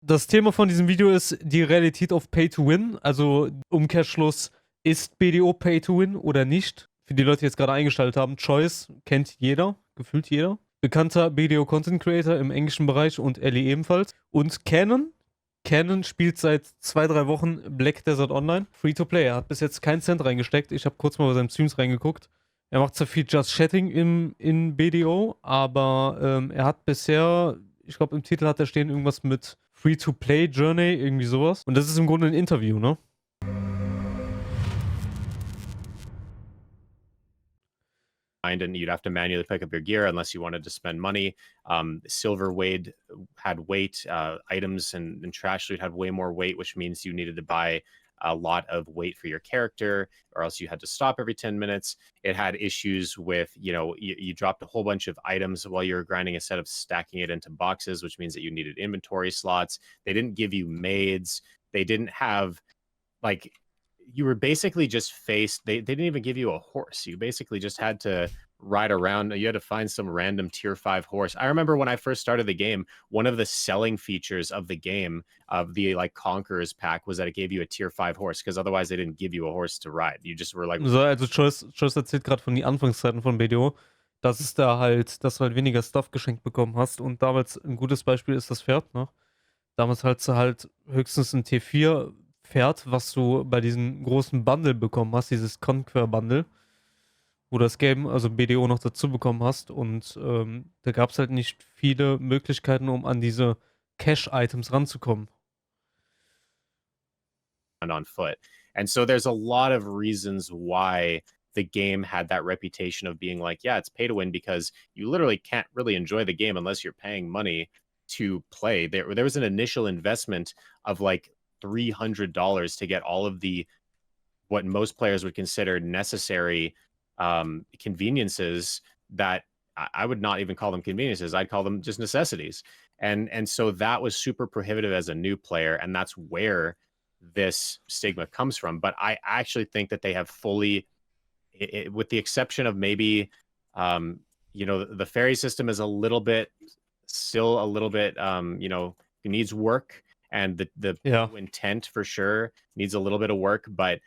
Das Thema von diesem Video ist die Realität auf Pay-to-Win. Also Umkehrschluss, ist BDO Pay-to-Win oder nicht? Für die Leute, die jetzt gerade eingeschaltet haben, Choice kennt jeder, gefühlt jeder. Bekannter BDO Content Creator im englischen Bereich und Ellie ebenfalls. Und Canon. Canon spielt seit 2, 3 Wochen Black Desert Online. Free-to-play. Er hat bis jetzt keinen Cent reingesteckt. Ich habe kurz mal bei seinen Streams reingeguckt. Er macht zwar viel Just Chatting in BDO, aber er hat bisher, ich glaube im Titel hat er stehen irgendwas mit Free-to-Play Journey, irgendwie sowas. Und das ist im Grunde ein Interview, ne? And you'd have to manually pick up your gear unless you wanted to spend money. Silver had weight. Items and trash loot had way more weight, which means you needed to buy a lot of weight for your character, or else you had to stop every 10 minutes. It had issues with, you dropped a whole bunch of items while you were grinding instead of stacking it into boxes, which means that you needed inventory slots. They didn't give you maids. They didn't have, like, you were basically just they didn't even give you a horse. You basically just had to ride around. You had to find some random tier 5 horse. I remember when I first started the game, one of the selling features of the game, of the like Conquerors pack, was that it gave you a tier 5 horse, because otherwise they didn't give you a horse to ride. You just were like... So, also Choice erzählt gerade von den Anfangszeiten von BDO, dass es da halt, dass du halt weniger Stuff geschenkt bekommen hast. Und damals ein gutes Beispiel ist das Pferd, ne? Damals halt du halt höchstens ein T4 Pferd, was du bei diesem großen Bundle bekommen hast, dieses Conquer Bundle, wo du das Game, also BDO, noch dazu bekommen hast. Und da gab es halt nicht viele Möglichkeiten, um an diese Cash-Items ranzukommen. On foot. And so there's a lot of reasons why the game had that reputation of being like, yeah, it's pay to win, because you literally can't really enjoy the game unless you're paying money to play. There was an initial investment of like $300 to get all of the, what most players would consider necessary conveniences that I would not even call them conveniences. I'd call them just necessities. And so that was super prohibitive as a new player. And that's where this stigma comes from. But I actually think that they have fully, with the exception of maybe, the ferry system is still a little bit, it needs work. And the intent for sure needs a little bit of work. But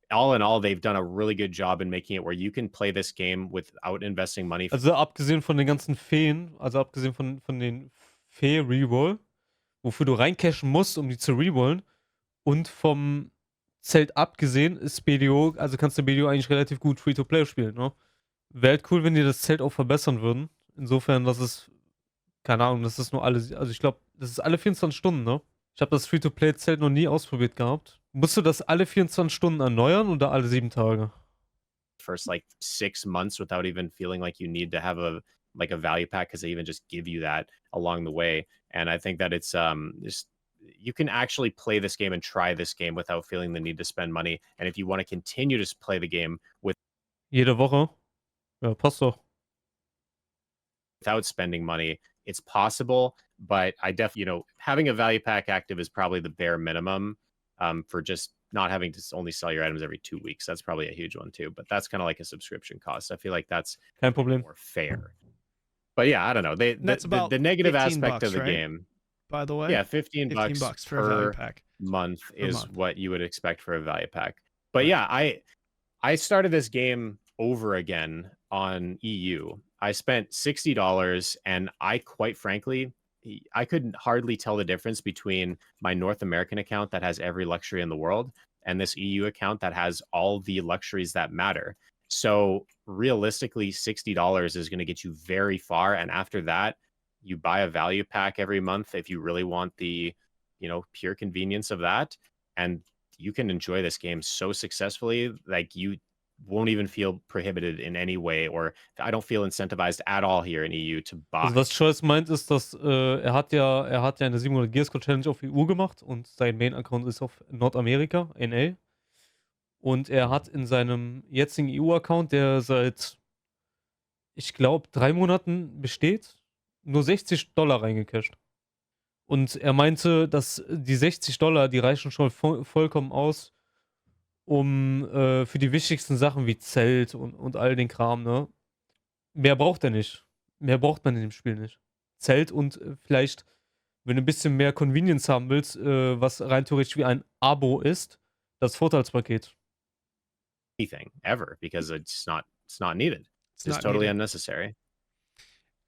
all in all, they've done a really good job in making it where you can play this game without investing money. Also abgesehen von den ganzen Feen, also abgesehen von den Fee-Reroll, wofür du reincashen musst, um die zu rerollen, und vom Zelt abgesehen ist BDO, also kannst du BDO eigentlich relativ gut Free-to-Play spielen, ne? Wäre halt cool, wenn die das Zelt auch verbessern würden. Insofern, dass es, keine Ahnung, das ist nur also ich glaube, das ist alle 24 Stunden, ne? Ich habe das Free-to-Play-Zelt noch nie ausprobiert gehabt. Musst du das alle 24 Stunden erneuern oder alle 7 Tage? First like 6 months without even feeling like you need to have a value pack, because they even just give you that along the way. And I think that it's just, you can actually play this game and try this game without feeling the need to spend money. And if you want to continue to play the game jede Woche? Ja, passt doch. Without spending money, it's possible. But I definitely, having a value pack active is probably the bare minimum for just not having to only sell your items every 2 weeks. That's probably a huge one too. But that's kind of like a subscription cost. I feel like that's kein Problem. More fair. But yeah, I don't know. That's about the negative aspect bucks, of the right? game. By the way, yeah, 15 bucks for a value pack month is what you would expect for a value pack. But yeah, I started this game over again on EU. I spent $60, and I quite frankly, I could hardly tell the difference between my North American account that has every luxury in the world and this EU account that has all the luxuries that matter. So realistically, $60 is going to get you very far. And after that, you buy a value pack every month if you really want the, pure convenience of that. And you can enjoy this game so successfully, like you won't even feel prohibited in any way, or I don't feel incentivized at all here in EU to buy. Also was Choice meint, ist, dass er hat ja eine 700 Gearscore Challenge auf EU gemacht und sein Main-Account ist auf Nordamerika, NA. Und er hat in seinem jetzigen EU-Account, der seit, ich glaube, 3 Monaten besteht, nur $60 reingecasht. Und er meinte, dass die $60, die reichen schon vollkommen aus, um für die wichtigsten Sachen wie Zelt und all den Kram, ne? Mehr braucht er nicht. Mehr braucht man in dem Spiel nicht. Zelt und vielleicht Wenn du ein bisschen mehr Convenience haben willst, was rein theoretisch wie ein Abo ist, das Vorteilspaket. Anything ever, because it's not needed. It's It's not totally needed. unnecessary.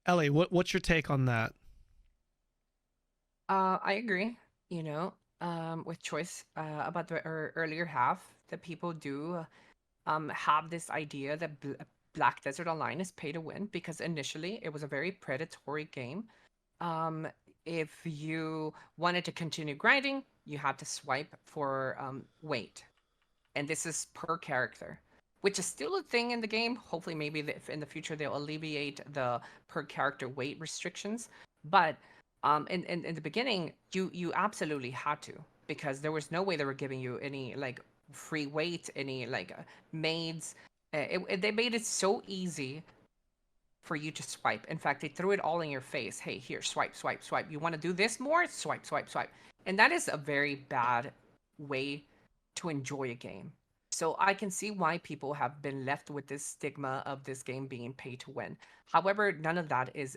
Ellie, what's your take on that? I agree, with choice about the earlier half that people do have this idea that Black Desert Online is pay to win because initially it was a very predatory game. If you wanted to continue grinding, you had to swipe for weight, and this is per character, which is still a thing in the game. Hopefully, maybe in the future they'll alleviate the per character weight restrictions, but in the beginning, you absolutely had to because there was no way they were giving you any like free weight, any like maids. They made it so easy for you to swipe. In fact, they threw it all in your face. Hey, here, swipe, swipe, swipe. You want to do this more? Swipe, swipe, swipe. And that is a very bad way to enjoy a game. So I can see why people have been left with this stigma of this game being pay to win. However, none of that is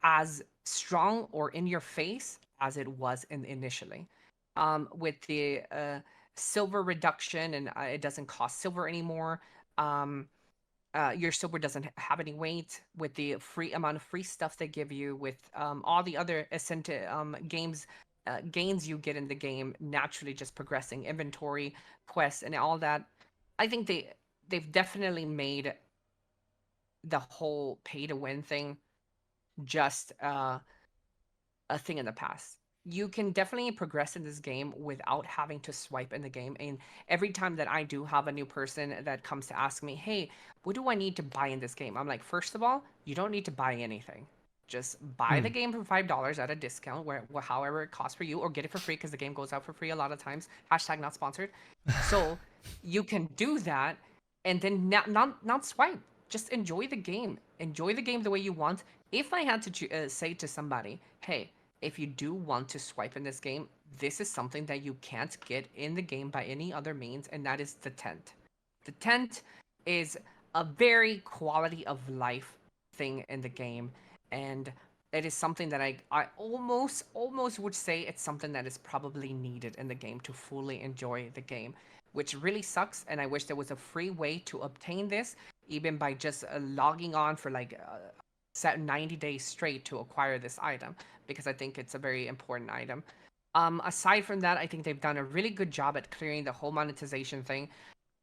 as strong or in your face as it was initially. With the silver reduction and it doesn't cost silver anymore. Your silver doesn't have any weight with the free amount of free stuff they give you with all the other gains you get in the game naturally just progressing inventory quests and all that. I think they've definitely made the whole pay to win thing just a thing in the past. You can definitely progress in this game without having to swipe in the game. And every time that I do have a new person that comes to ask me, hey, what do I need to buy in this game? I'm like, first of all, you don't need to buy anything. Just buy the game for $5 at a discount, however it costs for you, or get it for free because the game goes out for free a lot of times. Hashtag not sponsored. So you can do that and then not swipe. Just enjoy the game. Enjoy the game the way you want. If I had to say to somebody, hey, if you do want to swipe in this game, this is something that you can't get in the game by any other means, and that is the tent. The tent is a very quality of life thing in the game, and it is something that I almost would say it's something that is probably needed in the game to fully enjoy the game, which really sucks, and I wish there was a free way to obtain this, even by just logging on for like 90 days straight to acquire this item, because I think it's a very important item. Aside from that, I think they've done a really good job at clearing the whole monetization thing.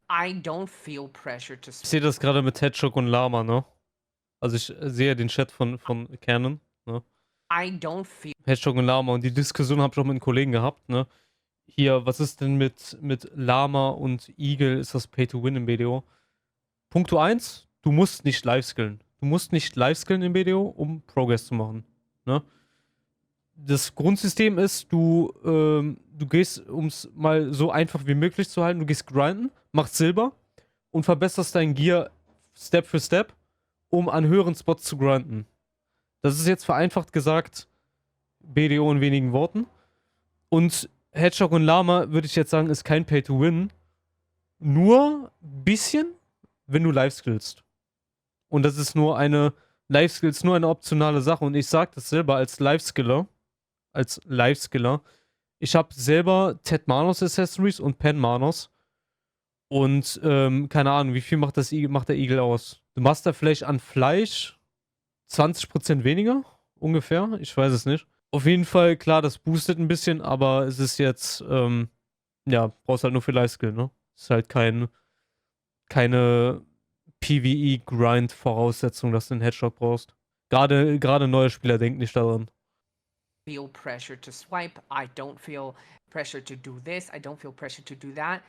I don't feel pressure to... Ich sehe das gerade mit Hedgehog und Lama, ne? Also ich sehe den Chat von Canon, ne? I don't feel... Hedgehog und Lama und die Diskussion habe ich auch mit einem Kollegen gehabt, ne? Hier, was ist denn mit Lama und Eagle? Ist das Pay to Win im BDO? Punkto 1, du musst nicht live-skillen. Du musst nicht live-skillen im BDO, um Progress zu machen, ne? Das Grundsystem ist, du gehst, um es mal so einfach wie möglich zu halten, du gehst grinden, machst Silber und verbesserst dein Gear Step für Step, um an höheren Spots zu grinden. Das ist jetzt vereinfacht gesagt BDO in wenigen Worten. Und Hedgehog und Lama, würde ich jetzt sagen, ist kein Pay-to-Win. Nur ein bisschen, wenn du live-skillst. Und das ist nur eine Live-Skills, nur eine optionale Sache. Und ich sage das selber als Live-Skiller. Ich habe selber Ted Manos Accessories und Pen Manos. Und keine Ahnung, wie viel macht der Igel aus? Du machst da vielleicht an Fleisch 20% weniger, ungefähr. Ich weiß es nicht. Auf jeden Fall, klar, das boostet ein bisschen, aber es ist jetzt, ja, brauchst halt nur für Live-Skill, ne? Ist halt keine PvE-Grind-Voraussetzung, dass du einen Headshot brauchst. Gerade neue Spieler denken nicht daran. Feel pressure to swipe. I don't feel pressure to do this. I don't feel pressure to do that.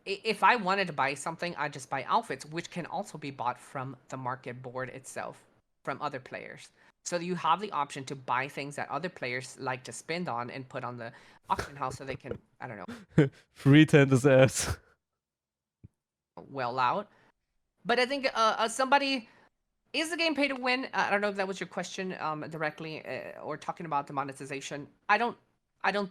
If I wanted to buy something, I'd just buy outfits, which can also be bought from the market board itself, from other players. So you have the option to buy things that other players like to spend on and put on the auction house so they can, I don't know, Free tent his ass. well out. But I think somebody... Is the game pay to win? I don't know if that was your question directly or talking about the monetization. I don't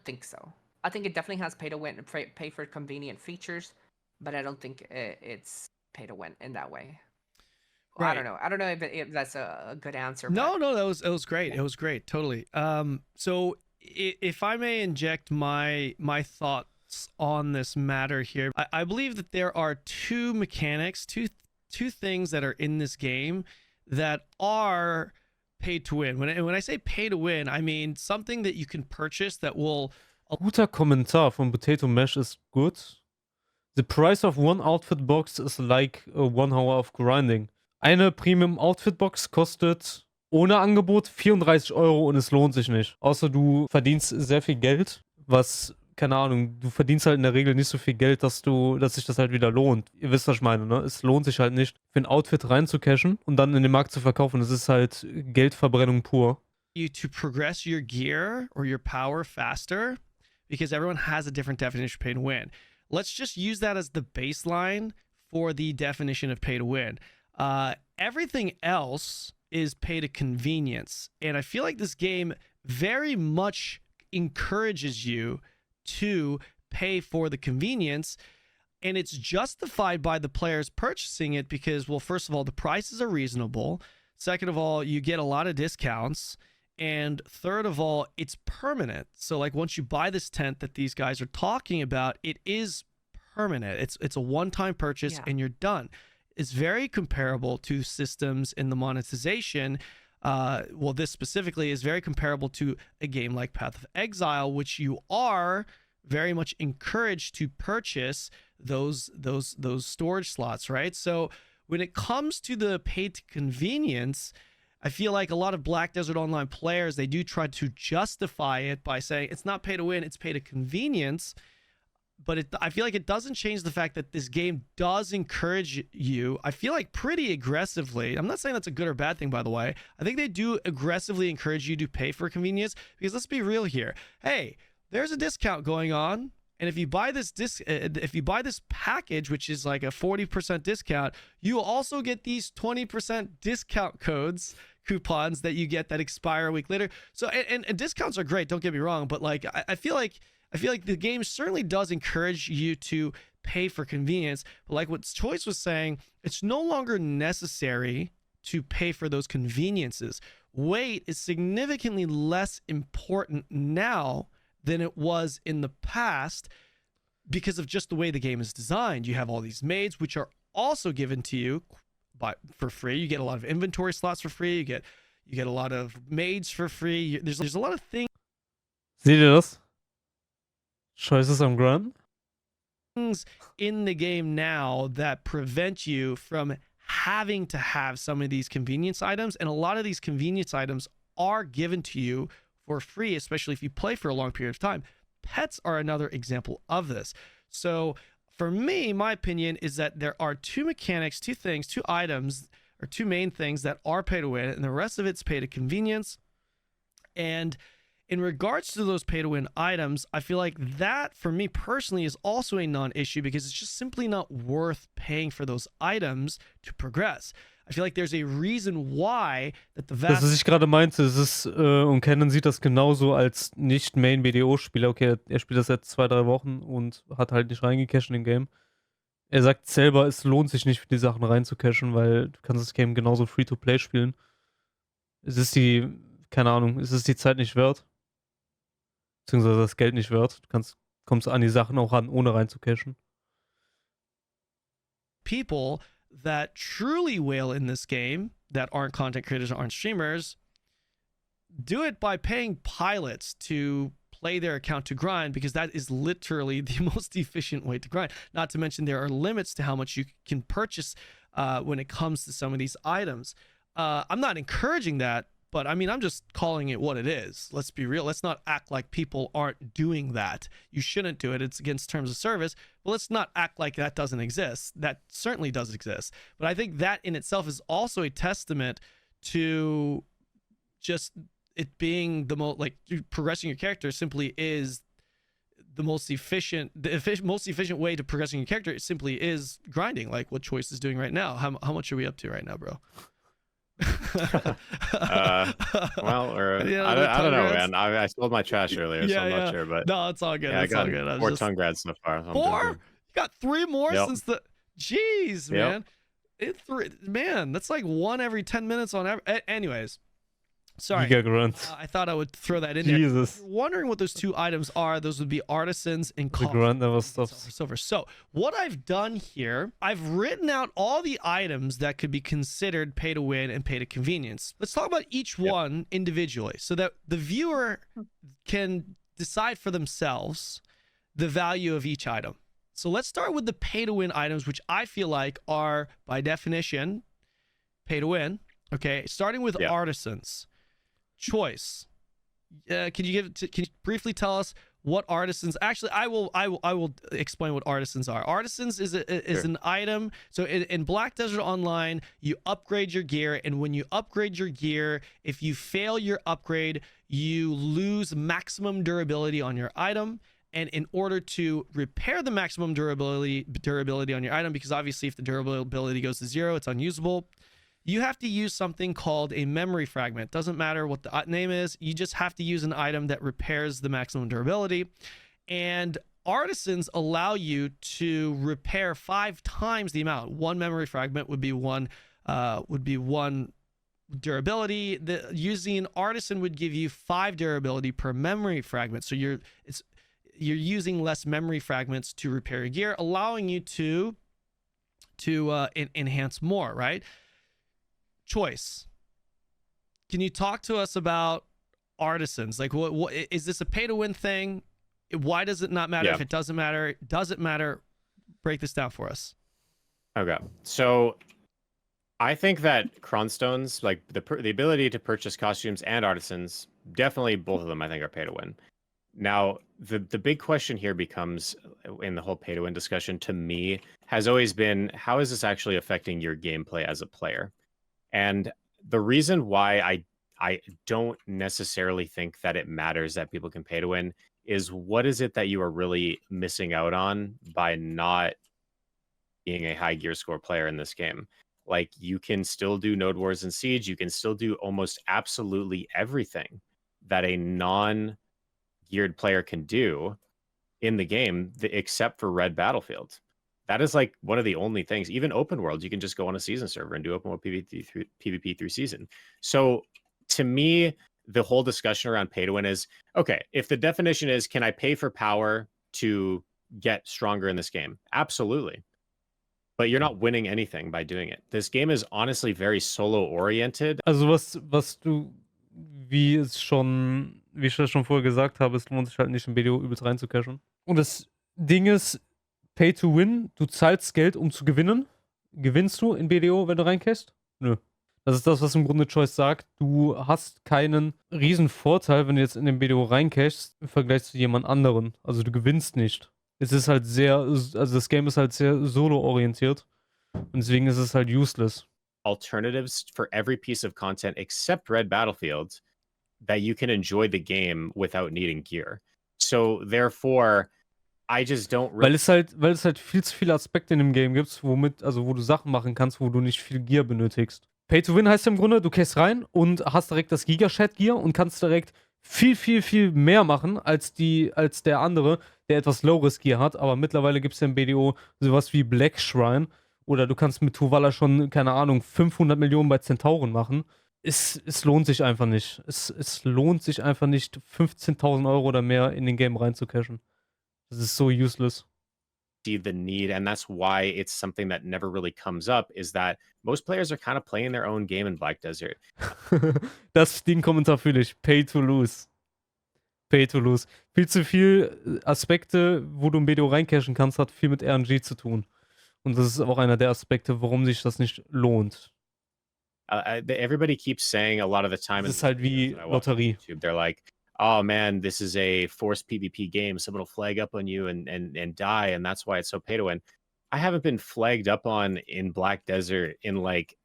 think so. I think it definitely has pay to win, pay for convenient features, but I don't think it's pay to win in that way. I don't know. I don't know if that's a good answer. No, but no, it was great. It was great, totally. So if I may inject my thoughts on this matter here, I believe that there are two mechanics, two things that are in this game that are pay to win. When I say pay to win, I mean something that you can purchase that will. Guter Kommentar von Potato Mesh ist gut. The price of one outfit box is like 1 hour of grinding. Eine Premium Outfit Box kostet ohne Angebot 34 Euro und es lohnt sich nicht. Außer du verdienst sehr viel Geld, was, keine Ahnung, du verdienst halt in der Regel nicht so viel Geld, dass sich das halt wieder lohnt. Ihr wisst, was ich meine, ne? Es lohnt sich halt nicht, für ein Outfit reinzucashen und dann in den Markt zu verkaufen. Das ist halt Geldverbrennung pur. You to progress your gear or your power faster, because everyone has a different definition of pay to win. Let's just use that as the baseline for the definition of pay to win. Everything else is pay to convenience. And I feel like this game very much encourages you to pay for the convenience. And it's justified by the players purchasing it because, well, first of all, the prices are reasonable. Second of all, you get a lot of discounts. And third of all, it's permanent. So like once you buy this tent that these guys are talking about, it is permanent. It's a one-time purchase and you're done. It's very comparable to systems in the monetization. Well, this specifically is very comparable to a game like Path of Exile, which you are very much encouraged to purchase those storage slots, right? So when it comes to the paid to convenience, I feel like a lot of Black Desert Online players, they do try to justify it by saying it's not pay to win, it's pay to convenience. But I feel like it doesn't change the fact that this game does encourage you, I feel like pretty aggressively. I'm not saying that's a good or bad thing, by the way. I think they do aggressively encourage you to pay for convenience because let's be real here. Hey, there's a discount going on. And if you buy this package, which is like a 40% discount, you will also get these 20% discount coupons that you get that expire a week later. So and discounts are great, don't get me wrong, but like I feel like the game certainly does encourage you to pay for convenience. But like what Choice was saying, it's no longer necessary to pay for those conveniences. Weight is significantly less important now than it was in the past because of just the way the game is designed. You have all these maids, which are also given to you for free. You get a lot of inventory slots for free. You get a lot of maids for free. There's a lot of things. Seht ihr das? Choices am Grind? In the game now that prevent you from having to have some of these convenience items, and a lot of these convenience items are given to you for free, especially if you play for a long period of time. Pets are another example of this. So for me, my opinion is that there are two mechanics, two things, two items, or two main things that are pay to win, and the rest of it's pay to convenience. And in regards to those pay to win items, I feel like that for me personally is also a non-issue because it's just simply not worth paying for those items to progress. I feel like there's a reason why that the vast... Das, was ich gerade meinte, es ist, und Canon sieht das genauso als Nicht-Main-BDO-Spieler. Okay, er spielt das seit 2-3 Wochen und hat halt nicht reingecasht in den Game. Er sagt selber, es lohnt sich nicht für die Sachen reinzucashen, weil du kannst das Game genauso Free-to-Play spielen. Es ist keine Ahnung, es ist die Zeit nicht wert. Beziehungsweise das Geld nicht wert. Du kommst an die Sachen auch ran, ohne reinzucashen. People that truly whale in this game, that aren't content creators, aren't streamers, do it by paying pilots to play their account to grind, because that is literally the most efficient way to grind. Not to mention there are limits to how much you can purchase when it comes to some of these items. I'm not encouraging that, but I mean, I'm just calling it what it is. Let's be real. Let's not act like people aren't doing that. You shouldn't do it. It's against terms of service. But let's not act like that doesn't exist. That certainly does exist. But I think that in itself is also a testament to just it being the most, like, progressing your character simply is the most efficient, most efficient way to progressing your character. It simply is grinding, like what Choice is doing right now. How much are we up to right now, bro? Well, or I don't know, man. I sold my trash earlier, so I'm not sure. But no, it's all good. Yeah, it's all good. 4 tongue grads so far. So 4? You got 3 more since the. Jeez, man. Man, that's like 1 every 10 minutes on every. Anyways, sorry. Giga grunt. I thought I would throw that in there. Jesus. If you're wondering what those 2 items are, those would be artisans and The coffee. grunt never stops. Silver. So what I've done here, I've written out all the items that could be considered pay to win and pay to convenience. Let's talk about each one individually so that the viewer can decide for themselves the value of each item. So let's start with the pay to win items, which I feel like are by definition pay to win. Okay, starting with artisans. Choice. Can you briefly tell us what artisans? Actually, I will explain what artisans are. Artisans is an item. So in Black Desert Online, you upgrade your gear, and when you upgrade your gear, if you fail your upgrade, you lose maximum durability on your item. And in order to repair the maximum durability on your item, because obviously if the durability goes to 0, it's unusable, you have to use something called a memory fragment. Doesn't matter what the name is, you just have to use an item that repairs the maximum durability. And artisans allow you to repair 5 times the amount. 1 memory fragment would be one durability. Using an artisan would give you 5 durability per memory fragment. So you're using less memory fragments to repair your gear, allowing you to enhance more, right? Choice. Can you talk to us about artisans? Like, what is this a pay to win thing? Why does it not matter? If it doesn't matter, does it matter? Break this down for us. Okay, so I think that Cronstones, like the ability to purchase costumes and artisans, definitely both of them I think are pay to win. Now, the big question here becomes, in the whole pay to win discussion, to me, has always been, how is this actually affecting your gameplay as a player? And the reason why I don't necessarily think that it matters that people can pay to win is, what is it that you are really missing out on by not being a high gear score player in this game? Like, you can still do Node Wars and Siege, you can still do almost absolutely everything that a non-geared player can do in the game, except for Red Battlefield. That is like one of the only things. Even open world, you can just go on a season server and do open world PvP through season. So to me, the whole discussion around pay to win is, okay, if the definition is, can I pay for power to get stronger in this game? Absolutely. But you're not winning anything by doing it. This game is honestly very solo oriented. Also was du, wie ich das schon vorher gesagt habe, es lohnt sich halt nicht in BDO übelst reinzucashen. Und das Ding ist, Pay to Win, du zahlst Geld, um zu gewinnen. Gewinnst du in BDO, wenn du reincashst? Nö. Das ist das, was im Grunde Choice sagt. Du hast keinen riesen Vorteil, wenn du jetzt in den BDO reincashst, im Vergleich zu jemand anderen. Also du gewinnst nicht. Es ist halt das Game ist halt sehr solo-orientiert. Und deswegen ist es halt useless. Alternatives for every piece of content except Red Battlefield that you can enjoy the game without needing gear. So therefore, I just don't really... Weil es halt viel zu viele Aspekte in dem Game gibt, wo du Sachen machen kannst, wo du nicht viel Gear benötigst. Pay to Win heißt im Grunde, du gehst rein und hast direkt das Giga-Chat-Gear und kannst direkt viel mehr machen als der andere, der etwas loweres Gear hat. Aber mittlerweile gibt es ja im BDO sowas wie Black Shrine. Oder du kannst mit Tuvala schon, keine Ahnung, 500 Millionen bei Zentauren machen. Es lohnt sich einfach nicht. Es lohnt sich einfach nicht, 15.000 Euro oder mehr in den Game reinzucashen. Das ist so useless. See the need, and that's why it's something that never really comes up, is that most players are kind of playing their own game in Black Desert. Den Kommentar fühle ich. Pay to lose. Pay to lose. Viel zu viel Aspekte, wo du im BDO reincashen kannst, hat viel mit RNG zu tun. Und das ist auch einer der Aspekte, warum sich das nicht lohnt. Everybody keeps saying a lot of the time. Das ist halt wie Lotterie. They're like, oh man, this is a forced PvP game. Someone will flag up on you and die, and that's why it's so pay to win. I haven't been flagged up on in Black Desert in, like,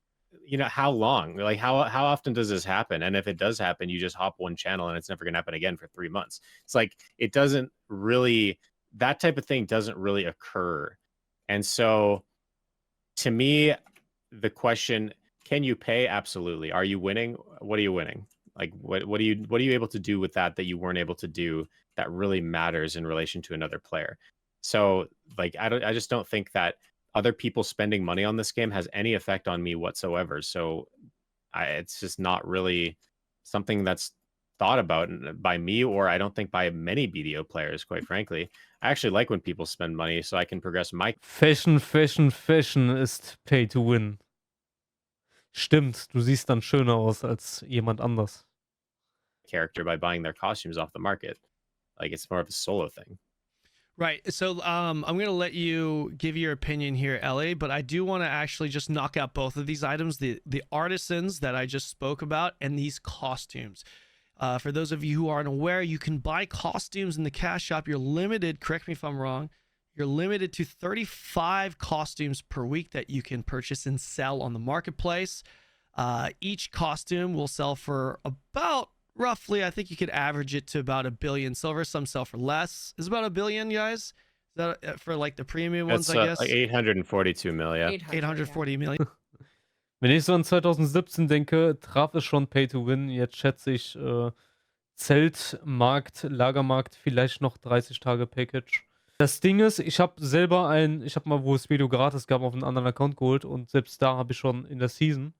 you know, how long? Like, how often does this happen? And if it does happen, you just hop one channel and it's never gonna happen again for 3 months. It's like, it doesn't really, that type of thing doesn't really occur. And so, to me, the question, can you pay? Absolutely. Are you winning? What are you winning? Like, what are you able to do with that you weren't able to do that really matters in relation to another player? So, like, I just don't think that other people spending money on this game has any effect on me whatsoever. So it's just not really something that's thought about by me, or I don't think by many BDO players, quite frankly. I actually like when people spend money so I can progress my Fashion, Fashion, Fashion ist Pay to Win. Stimmt, du siehst dann schöner aus als jemand anders. character by buying their costumes off the market. Like, it's more of a solo thing. Right. So I'm going to let you give your opinion here, Ellie, but I do want to actually just knock out both of these items, the artisans that I just spoke about and these costumes. For those of you who aren't aware, you can buy costumes in the cash shop. You're limited, correct me if I'm wrong, you're limited to 35 costumes per week that you can purchase and sell on the marketplace. Each costume will sell for about roughly, I think you could average it to about 1 billion silver. Some sell for less. Is about 1 billion, guys? Is that for like the premium ones, I guess? Like 842 million. 840 million. Wenn ich so an 2017 denke, traf es schon Pay to Win. Jetzt schätze ich Zeltmarkt, Lagermarkt, vielleicht noch 30 Tage Package. Das Ding ist, ich habe mal, wo es Video gratis gab, auf einen anderen Account geholt und selbst da habe ich schon in der Season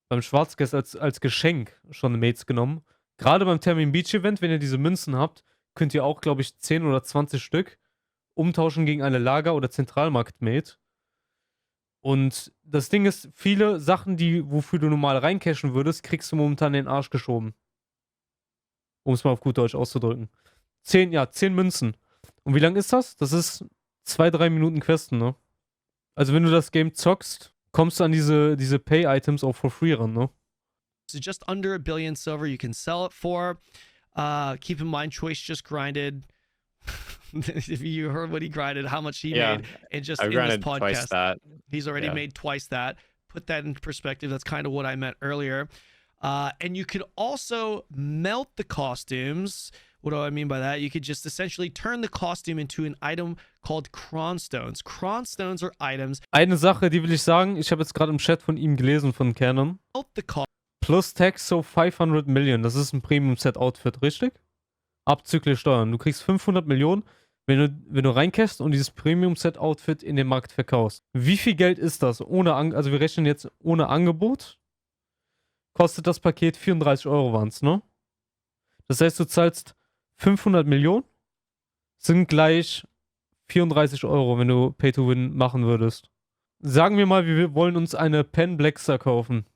beim Schwarzgest als Geschenk schon Mates genommen. Gerade beim Termin Beach Event, wenn ihr diese Münzen habt, könnt ihr auch, glaube ich, 10 oder 20 Stück umtauschen gegen eine Lager- oder Zentralmarkt-Mate. Und das Ding ist, viele Sachen, wofür du normal reincashen würdest, kriegst du momentan in den Arsch geschoben. Um es mal auf gut Deutsch auszudrücken. 10 Münzen. Und wie lang ist das? Das ist 2-3 Minuten Questen, ne? Also wenn du das Game zockst, kommst du an diese Pay-Items auch for free ran, ne? So just under 1 billion silver you can sell it for. Keep in mind, Choice just grinded. If you heard what he grinded, how much he made, and just in this podcast, twice that. He's already made twice that. Put that into perspective. That's kind of what I meant earlier. And you could also melt the costumes. What do I mean by that? You could just essentially turn the costume into an item called Cronstones. Cronstones are items. Eine Sache, die will ich sagen, ich habe jetzt gerade im Chat von ihm gelesen, von Canon. Melt the Plus Tax so 500 Millionen. Das ist ein Premium-Set-Outfit, richtig? Abzüglich Steuern. Du kriegst 500 Millionen, wenn du reincashst und dieses Premium-Set-Outfit in den Markt verkaufst. Wie viel Geld ist das? Also wir rechnen jetzt ohne Angebot. Kostet das Paket 34 Euro waren es, ne? Das heißt, du zahlst 500 Millionen, sind gleich 34 Euro, wenn du Pay-to-Win machen würdest. Sagen wir mal, wir wollen uns eine Pen Blackstar kaufen.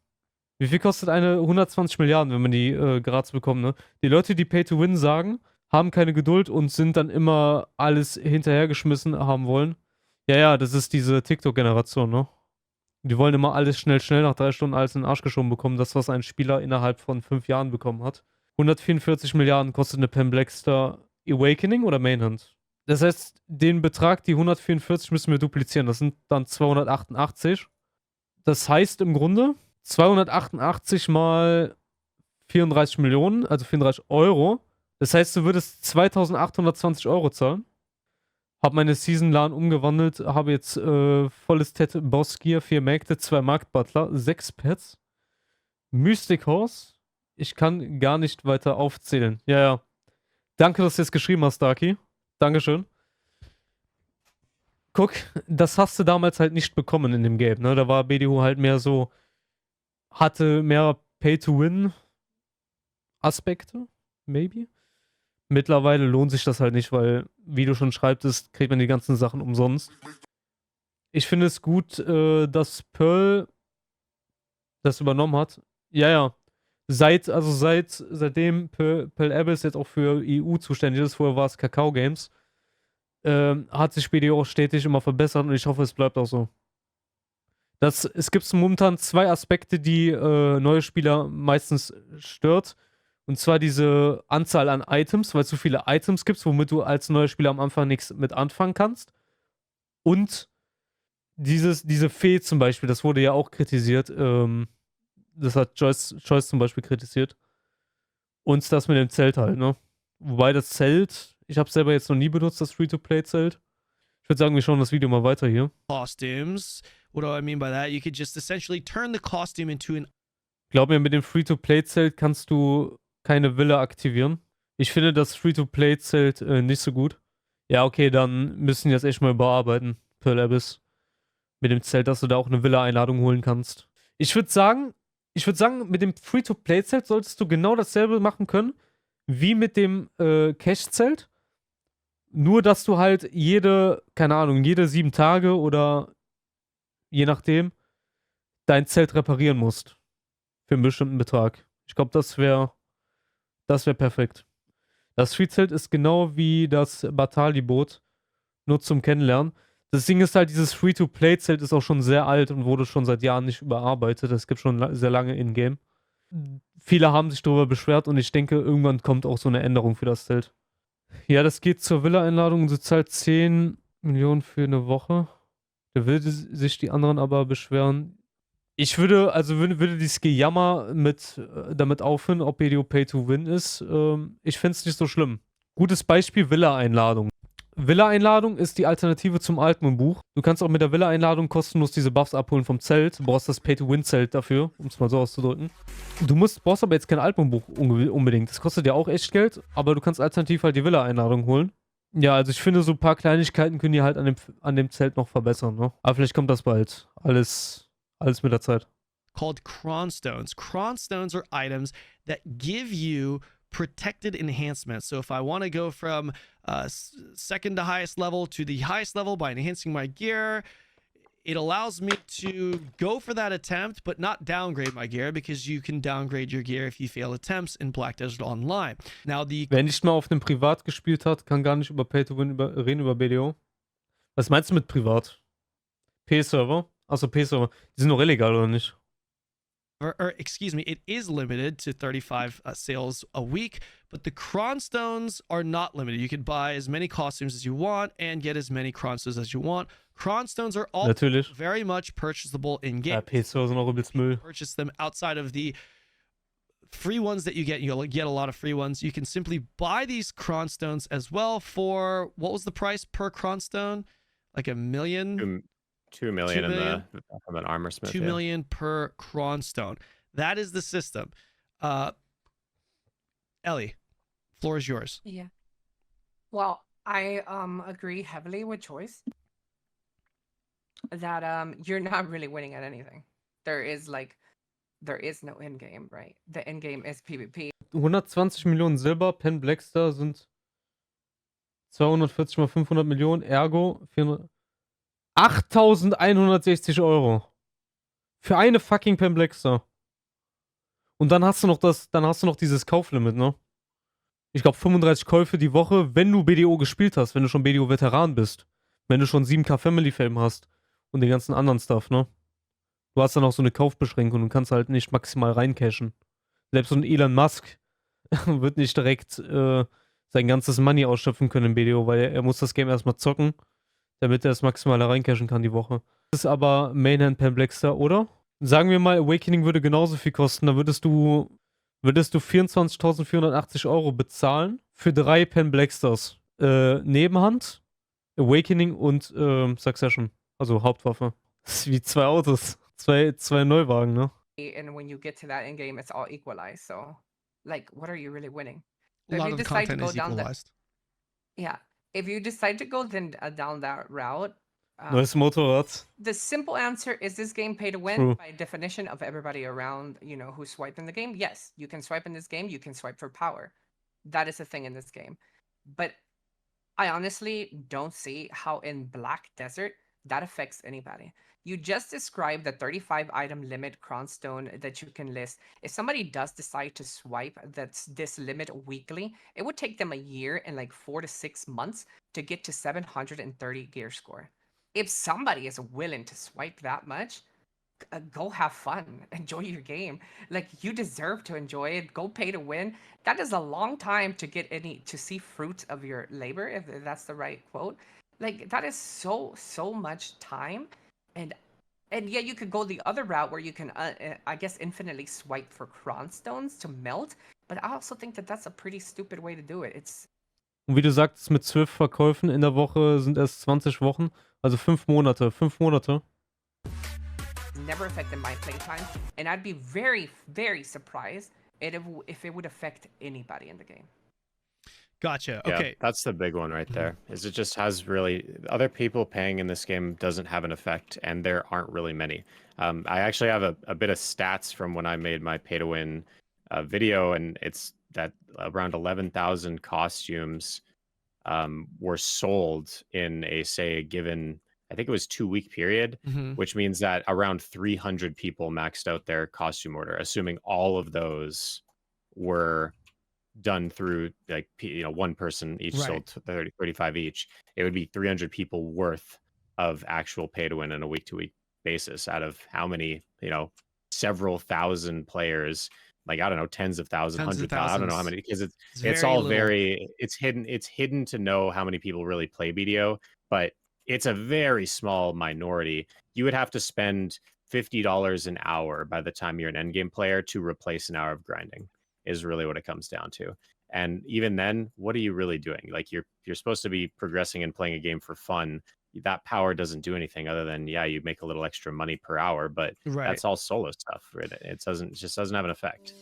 Wie viel kostet eine 120 Milliarden, wenn man die gratis bekommt, ne? Die Leute, die Pay-to-Win sagen, haben keine Geduld und sind dann immer alles hinterhergeschmissen haben wollen. Ja, das ist diese TikTok-Generation, ne? Die wollen immer alles schnell nach 3 Stunden alles in den Arsch geschoben bekommen. Das, was ein Spieler innerhalb von 5 Jahren bekommen hat. 144 Milliarden kostet eine Pen Blackstar Awakening oder Mainhand? Das heißt, den Betrag, die 144, müssen wir duplizieren. Das sind dann 288. Das heißt im Grunde 288 mal 34 Millionen, also 34 Euro. Das heißt, du würdest 2820 Euro zahlen. Habe meine Season LAN umgewandelt, habe jetzt volles Tet Boss Gear, 4 Mägde, 2 Marktbutler, 6 Pets, Mystic Horse. Ich kann gar nicht weiter aufzählen. Ja. Danke, dass du jetzt geschrieben hast, Darky. Dankeschön. Guck, das hast du damals halt nicht bekommen in dem Game, ne? Da war BDO halt mehr so, hatte mehr Pay-to-Win-Aspekte, maybe. Mittlerweile lohnt sich das halt nicht, weil, wie du schon schreibtest, kriegt man die ganzen Sachen umsonst. Ich finde es gut, dass Pearl das übernommen hat. Ja. Seitdem Pearl Abyss jetzt auch für EU zuständig ist, vorher war es Kakao Games, hat sich BDO auch stetig immer verbessert und ich hoffe, es bleibt auch so. Es gibt momentan 2 Aspekte, die neue Spieler meistens stört. Und zwar diese Anzahl an Items, weil es so viele Items gibt, womit du als neuer Spieler am Anfang nichts mit anfangen kannst. Und diese Fee zum Beispiel, das wurde ja auch kritisiert. Das hat Joyce zum Beispiel kritisiert. Und das mit dem Zelt halt, ne? Wobei das Zelt, ich habe es selber jetzt noch nie benutzt, das Free-to-Play-Zelt. Ich würde sagen, wir schauen das Video mal weiter hier. Costumes. What do I mean by that? You could just essentially turn the costume into an... Glaub mir, mit dem Free-to-Play-Zelt kannst du keine Villa aktivieren. Ich finde das Free-to-Play-Zelt nicht so gut. Ja, okay, dann müssen die das echt mal überarbeiten. Pearl Abyss. Mit dem Zelt, dass du da auch eine Villa-Einladung holen kannst. Ich würde sagen, mit dem Free-to-Play-Zelt solltest du genau dasselbe machen können, wie mit dem Cash-Zelt. Nur, dass du halt keine Ahnung, jede 7 Tage oder je nachdem, dein Zelt reparieren musst. Für einen bestimmten Betrag. Ich glaube, das wäre perfekt. Das Free-Zelt ist genau wie das Batali-Boot, nur zum Kennenlernen. Das Ding ist halt, dieses Free-to-Play-Zelt ist auch schon sehr alt und wurde schon seit Jahren nicht überarbeitet. Das gibt schon sehr lange in-game. Viele haben sich darüber beschwert und ich denke, irgendwann kommt auch so eine Änderung für das Zelt. Ja, das geht zur Villa-Einladung und du zahlst 10 Millionen für eine Woche. Da würde sich die anderen aber beschweren. Ich würde dieses Gejammer damit aufhören, ob BDO Pay to Win ist. Ich finde es nicht so schlimm. Gutes Beispiel: Villa-Einladung. Villa-Einladung ist die Alternative zum Altmoon-Buch. Du kannst auch mit der Villa-Einladung kostenlos diese Buffs abholen vom Zelt. Du brauchst das Pay-to-Win-Zelt dafür, um es mal so auszudrücken. Brauchst aber jetzt kein Altmoon-Buch unbedingt. Das kostet ja auch echt Geld, aber du kannst alternativ halt die Villa-Einladung holen. Ja, also ich finde, so ein paar Kleinigkeiten können die halt an dem Zelt noch verbessern, ne? Aber vielleicht kommt das bald. Alles mit der Zeit. Called cronstones. Cronstones are items that give you protected enhancements. So if I want to go from second to highest level to the highest level by enhancing my gear, it allows me to go for that attempt, but not downgrade my gear, because you can downgrade your gear if you fail attempts in Black Desert Online. Now Wer nicht mal auf einem Privat gespielt hat, kann gar nicht über Pay-to-Win reden, über BDO. Was meinst du mit Privat? P-Server? Achso, P-Server. Die sind doch illegal, oder nicht? or excuse me, it is limited to 35 sales a week, but the cronstones are not limited. You can buy as many costumes as you want and get as many cronstones as you want. Cronstones are all Natürlich. very much purchasable in game. Ja, P-Server sind auch übelst Müll. Purchase them outside of the free ones that you get. You'll get a lot of free ones. You can simply buy these cronstones as well for, what was the price per cronstone? Like $1 million? 2 million from an armor smith. 2 million per cronstone. That is the system. Ellie, floor is yours. Yeah. Well, I agree heavily with Choice that you're not really winning at anything. There is no end game, right? The end game is PvP. 120 Millionen Silber, Pen Blackstar sind 240 mal 500 Millionen, ergo 8.160 Euro. Für eine fucking Pen Blackstar. Und dann hast du noch dieses Kauflimit, ne? Ich glaube 35 Käufe die Woche, wenn du BDO gespielt hast, wenn du schon BDO-Veteran bist. Wenn du schon 7K Family Fame hast und den ganzen anderen Stuff, ne? Du hast dann auch so eine Kaufbeschränkung und kannst halt nicht maximal reincashen. Selbst so ein Elon Musk wird nicht direkt sein ganzes Money ausschöpfen können in BDO, weil er muss das Game erstmal zocken, damit er das Maximale reincashen kann die Woche. Das ist aber Mainhand Pen Blackstar, oder? Sagen wir mal, Awakening würde genauso viel kosten, dann würdest du 24.480 Euro bezahlen für 3 Pen Blackstars. Nebenhand, Awakening und Succession. Also Hauptwaffe. Das ist wie 2 Autos. Zwei Neuwagen, ne? And when you get to that end game, it's all equalized. So, like, what are you really winning? A lot of the content is equalized. Yeah. If you decide to go down that route, Neues Motorrad. the simple answer is this game pay to win. True. By definition of everybody around, who swipe in the game. Yes, you can swipe in this game. You can swipe for power. That is a thing in this game. But I honestly don't see how in Black Desert that affects anybody. You just described the 35 item limit cronstone that you can list. If somebody does decide to swipe this limit weekly, it would take them a year and like 4 to 6 months to get to 730 gear score. If somebody is willing to swipe that much, go have fun, enjoy your game. Like, you deserve to enjoy it. Go pay to win. That is a long time to see fruits of your labor, if that's the right quote. Like, that is so much time. And yeah, you could go the other route where you can, I guess, infinitely swipe for cronstones to melt. But I also think that that's a pretty stupid way to do it. Und wie du sagtest, mit 12 Verkäufen in der Woche sind es 20 Wochen. Also 5 Monate. 5 Monate. Never affected my playtime. And I'd be very, very surprised if it would affect anybody in the game. Gotcha. Yeah, Okay. that's the big one right there. Is it just has really other people paying in this game doesn't have an effect, and there aren't really many. I actually have a bit of stats from when I made my pay to win video, and it's that around 11,000 costumes were sold in a given, I think it was 2-week period, which means that around 300 people maxed out their costume order, assuming all of those were done through like one person each sold 35 each. It would be 300 people worth of actual pay to win on a week-to-week basis out of how many, several thousand players, like I don't know, tens of thousands, hundreds of thousands, I don't know how many, because it's all very it's hidden to know how many people really play BDO, but it's a very small minority. You would have to spend $50 an hour by the time you're an endgame player to replace an hour of grinding, is really what it comes down to. And even then, what are you really doing? Like you're supposed to be progressing and playing a game for fun. That power doesn't do anything other than, you make a little extra money per hour, but that's all solo stuff. Right? It just doesn't have an effect.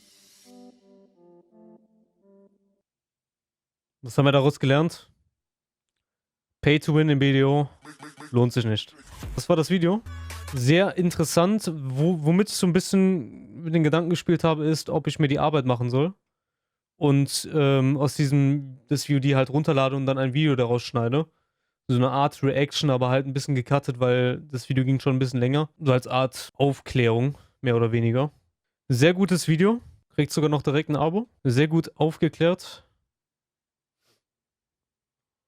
Was haben wir daraus gelernt? Pay to win in BDO lohnt sich nicht. Das war das Video. Sehr interessant. Womit ich so ein bisschen mit den Gedanken gespielt habe, ist, ob ich mir die Arbeit machen soll und aus das VOD halt runterlade und dann ein Video daraus schneide. So eine Art Reaction, aber halt ein bisschen gecuttet, weil das Video ging schon ein bisschen länger. So als Art Aufklärung, mehr oder weniger. Sehr gutes Video. Kriegt sogar noch direkt ein Abo. Sehr gut aufgeklärt.